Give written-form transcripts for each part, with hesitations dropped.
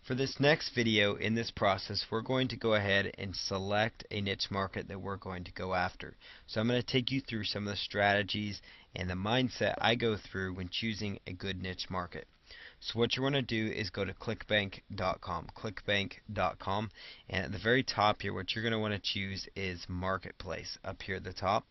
For this next video in this process, we're going to go ahead and select a niche market that we're going to go after. So I'm going to take you through some of the strategies and the mindset I go through when choosing a good niche market. So what you want to do is go to clickbank.com, and at the very top here, what you're going to want to choose is Marketplace up here at the top.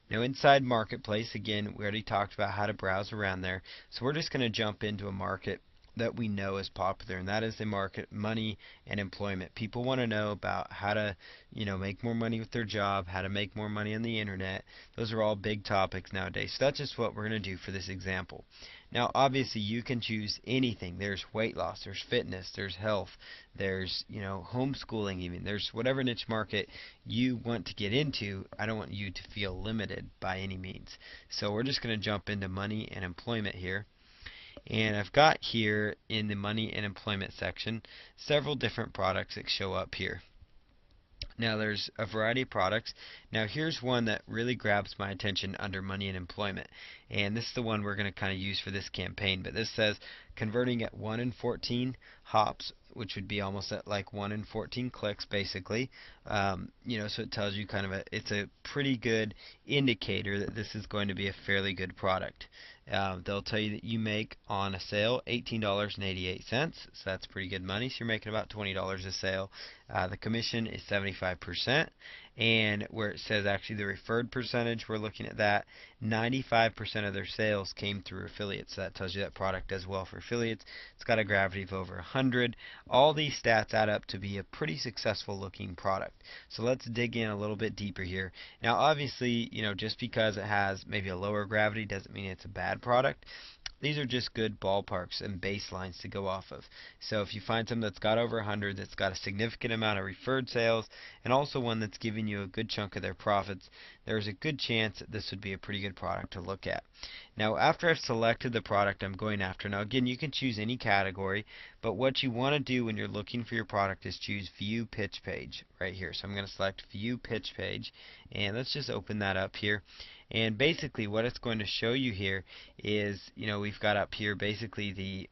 Now inside Marketplace, again, we already talked about how to browse around there, so we're just going to jump into a market that we know is popular, and that is the market money and employment. People want to know about how to, make more money with their job, how to make more money on the internet. Those are all big topics nowadays. So that's just what we're going to do for this example. Now, obviously, you can choose anything. There's weight loss, there's fitness, there's health, there's, homeschooling even. There's whatever niche market you want to get into. I don't want you to feel limited by any means. So we're just going to jump into money and employment here. And I've got here in the money and employment section several different products that show up here. Now there's a variety of products. Now here's one that really grabs my attention under money and employment, and this is the one we're going to kind of use for this campaign. But this says converting at 1 in 14 hops, which would be almost at like 1 in 14 clicks basically. So it tells you kind of it's a pretty good indicator that this is going to be a fairly good product. They'll tell you that you make on a sale $18.88, so that's pretty good money. So you're making about $20 a sale. The commission is 75%, and where it says actually the referred percentage, we're looking at that. 95% of their sales came through affiliates. So that tells you that product does well for affiliates. It's got a gravity of over 100. All these stats add up to be a pretty successful looking product. So let's dig in a little bit deeper here. Now obviously, just because it has maybe a lower gravity doesn't mean it's a bad product. These are just good ballparks and baselines to go off of. So if you find something that's got over 100, that's got a significant amount of referred sales, and also one that's giving you a good chunk of their profits, there's a good chance that this would be a pretty good product to look at. Now after I've selected the product I'm going after, now again you can choose any category, but what you want to do when you're looking for your product is choose View Pitch Page right here. So I'm going to select View Pitch Page, and let's just open that up here. And basically what it's going to show you here is, we've got up here basically the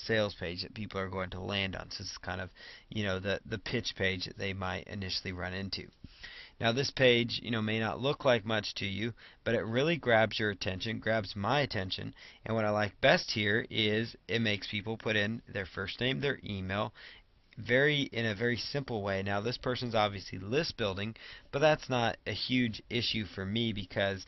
sales page that people are going to land on. So this is kind of, the pitch page that they might initially run into. Now this page, may not look like much to you, but it really grabs your attention, grabs my attention. And what I like best here is it makes people put in their first name, their email, in a very simple way. Now this person's obviously list building, but that's not a huge issue for me because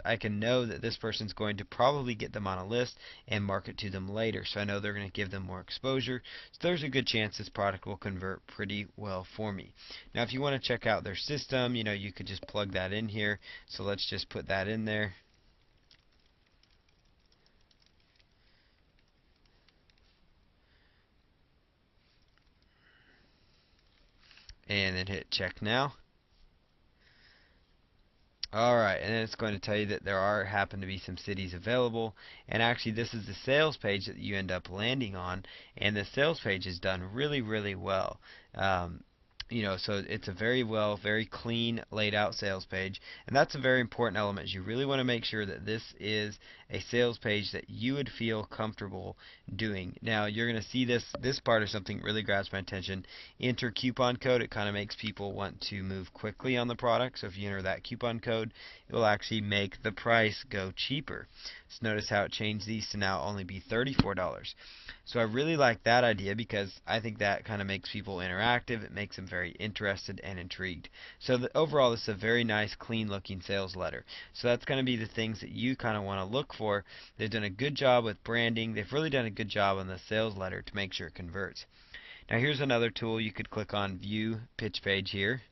I can know that this person's going to probably get them on a list and market to them later. So I know they're going to give them more exposure. So there's a good chance this product will convert pretty well for me. Now if you want to check out their system, you could just plug that in here. So let's just put that in there. And then hit check now. Alright, and then it's going to tell you that there happen to be some cities available, and actually this is the sales page that you end up landing on, and the sales page is done really, really well. So it's a very clean laid out sales page, and that's a very important element. You really want to make sure that this is a sales page that you would feel comfortable doing. Now you're going to see this part of something really grabs my attention. Enter coupon code. It kind of makes people want to move quickly on the product. So if you enter that coupon code, it will actually make the price go cheaper. So notice how it changed these to now only be $34. So I really like that idea because I think that kind of makes people interactive. It makes them very interested and intrigued. So overall, this is a very nice, clean looking sales letter. So that's going to be the things that you kind of want to look for. They've done a good job with branding. They've really done a good job on the sales letter to make sure it converts. Now here's another tool. You could click on View Pitch Page here.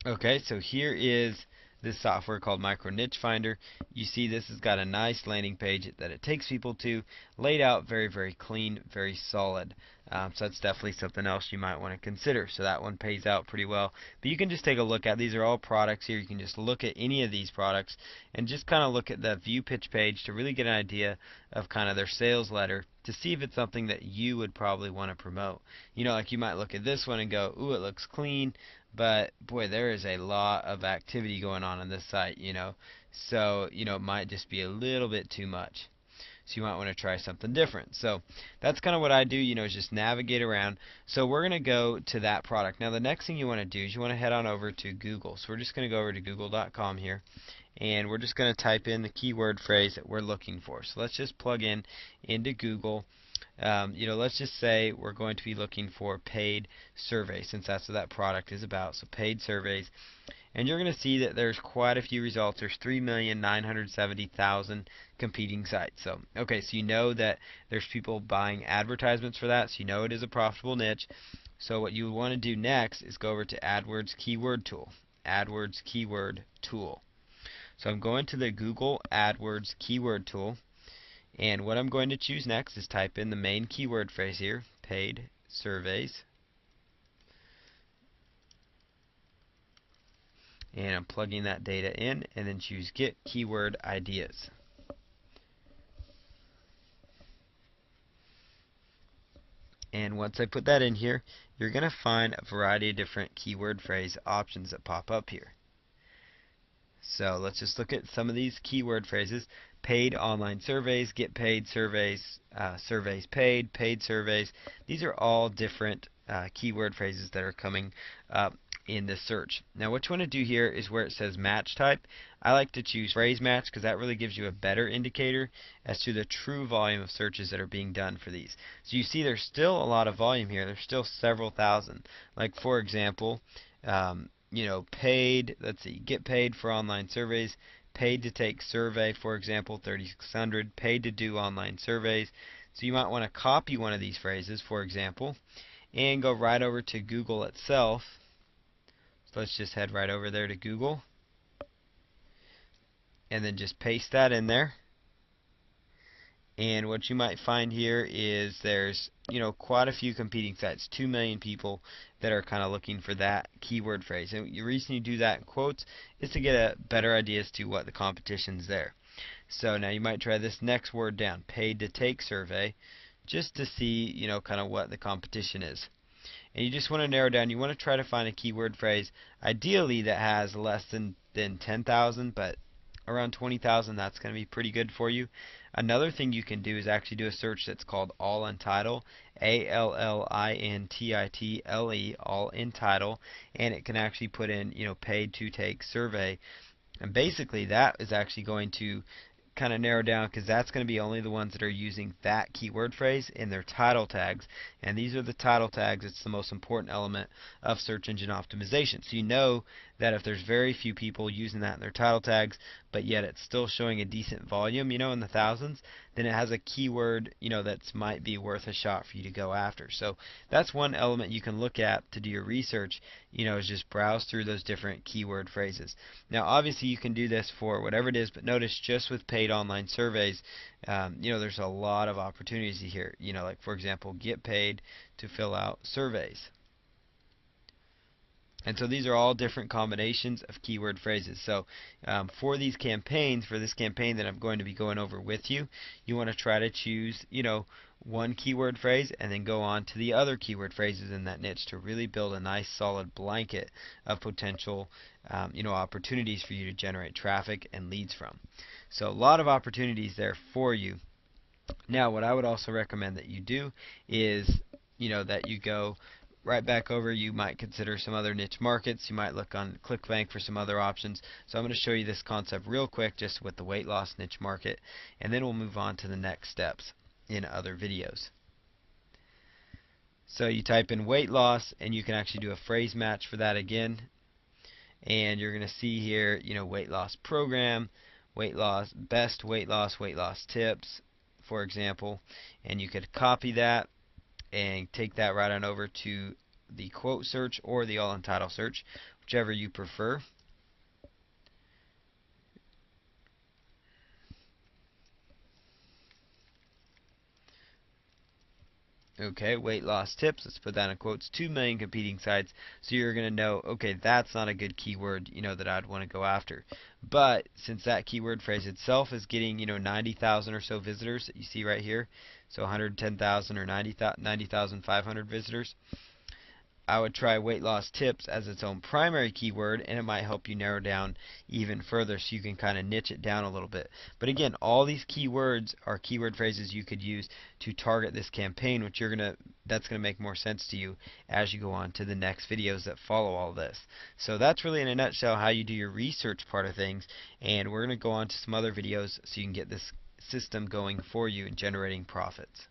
Okay, so here is this software called Micro Niche Finder. You see this has got a nice landing page that it takes people to, laid out very, very clean, very solid. So that's definitely something else you might want to consider. So that one pays out pretty well. But you can just take a look at, these are all products here. You can just look at any of these products and just kind of look at the view pitch page to really get an idea of kind of their sales letter to see if it's something that you would probably want to promote. You know, like you might look at this one and go, ooh, it looks clean, but boy, there is a lot of activity going on this site, you know. So, you know, it might just be a little bit too much. So you might want to try something different. So that's kind of what I do, you know, is just navigate around. So we're going to go to that product. Now the next thing you want to do is you want to head on over to Google. So we're just going to go over to google.com here, and we're just going to type in the keyword phrase that we're looking for. So let's just plug in into Google. You know, let's just say we're going to be looking for paid surveys, since that's what that product is about. So paid surveys. And you're going to see that there's quite a few results. There's 3,970,000 competing sites. So, okay, so you know that there's people buying advertisements for that, so you know it is a profitable niche. So what you want to do next is go over to AdWords Keyword Tool. AdWords Keyword Tool. So I'm going to the Google AdWords Keyword Tool, and what I'm going to choose next is type in the main keyword phrase here, paid surveys. And I'm plugging that data in, and then choose Get Keyword Ideas. And once I put that in here, you're going to find a variety of different keyword phrase options that pop up here. So let's just look at some of these keyword phrases. Paid online surveys, get paid surveys, surveys paid, paid surveys. These are all different keyword phrases that are coming up in this search. Now what you want to do here is where it says match type, I like to choose phrase match because that really gives you a better indicator as to the true volume of searches that are being done for these. So you see there's still a lot of volume here. There's still several thousand. Like for example, you know, paid, let's see, get paid for online surveys, paid to take survey, for example, 3,600, paid to do online surveys. So you might want to copy one of these phrases, for example, and go right over to Google itself. So let's just head right over there to Google, and then just paste that in there. And what you might find here is there's, you know, quite a few competing sites, 2 million people that are kind of looking for that keyword phrase. And the reason you do that in quotes is to get a better idea as to what the competition's there. So now you might try this next word down, paid to take survey, just to see, you know, kind of what the competition is. And you just want to narrow down. You want to try to find a keyword phrase, ideally that has less than 10,000, but around 20,000, that's going to be pretty good for you. Another thing you can do is actually do a search that's called all in title, ALLINTITLE, all in title, and it can actually put in, you know, paid to take survey. And basically that is actually going to kind of narrow down, because that's going to be only the ones that are using that keyword phrase in their title tags, and these are the title tags. It's the most important element of search engine optimization. So you know that if there's very few people using that in their title tags, but yet it's still showing a decent volume, you know, in the thousands, then it has a keyword, you know, that might be worth a shot for you to go after. So that's one element you can look at to do your research, you know, is just browse through those different keyword phrases. Now obviously you can do this for whatever it is, but notice just with paid online surveys, you know, there's a lot of opportunities here. You know, like for example, get paid to fill out surveys. And so these are all different combinations of keyword phrases. So for these campaigns, for this campaign that I'm going to be going over with you, you want to try to choose, you know, one keyword phrase and then go on to the other keyword phrases in that niche to really build a nice solid blanket of potential, you know, opportunities for you to generate traffic and leads from. So a lot of opportunities there for you. Now what I would also recommend that you do is, you know, that you go right back over. You might consider some other niche markets. You might look on ClickBank for some other options. So I'm going to show you this concept real quick just with the weight loss niche market, and then we'll move on to the next steps in other videos. So you type in weight loss, and you can actually do a phrase match for that again, and you're going to see here, you know, weight loss program, weight loss, best weight loss tips, for example, and you could copy that and take that right on over to the quote search or the all in title search, whichever you prefer. Okay, weight loss tips, let's put that in quotes, 2 million competing sites. So you're going to know, okay, that's not a good keyword, that I'd want to go after. But since that keyword phrase itself is getting, 90,000 or so visitors that you see right here, so 110,000 or 90,500 visitors, I would try weight loss tips as its own primary keyword, and it might help you narrow down even further so you can kind of niche it down a little bit. But again, all these keywords are keyword phrases you could use to target this campaign, which that's going to make more sense to you as you go on to the next videos that follow all this. So that's really in a nutshell how you do your research part of things, and we're going to go on to some other videos so you can get this system going for you and generating profits.